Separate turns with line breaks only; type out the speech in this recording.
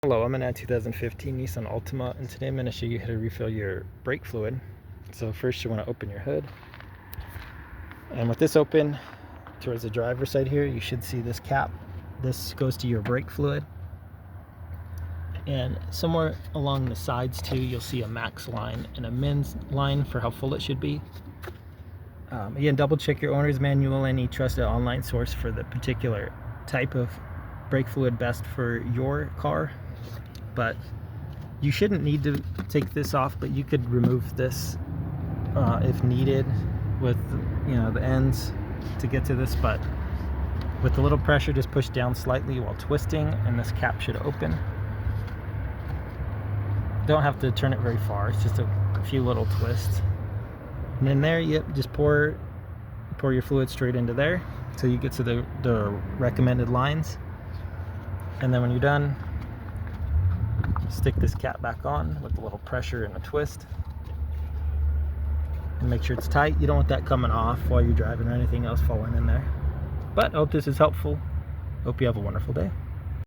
Hello, I'm in a 2015 Nissan Altima, and today I'm going to show you how to refill your brake fluid. So first you want to open your hood, and with this open towards the driver's side here, you should see this cap. This goes to your brake fluid, and somewhere along the sides too you'll see a max line and a min's line for how full it should be. Again, double check your owner's manual, any trusted online source for the particular type of brake fluid best for your car. But you shouldn't need to take this off, but you could remove this if needed with the ends to get to this. But with a little pressure, just push down slightly while twisting and this cap should open. Don't have to turn it very far, it's just a few little twists. And then there, yep, just pour your fluid straight into there until you get to the recommended lines. And then when you're done, stick this cap back on with a little pressure and a twist. And make sure it's tight. You don't want that coming off while you're driving or anything else falling in there. But I hope this is helpful. Hope you have a wonderful day.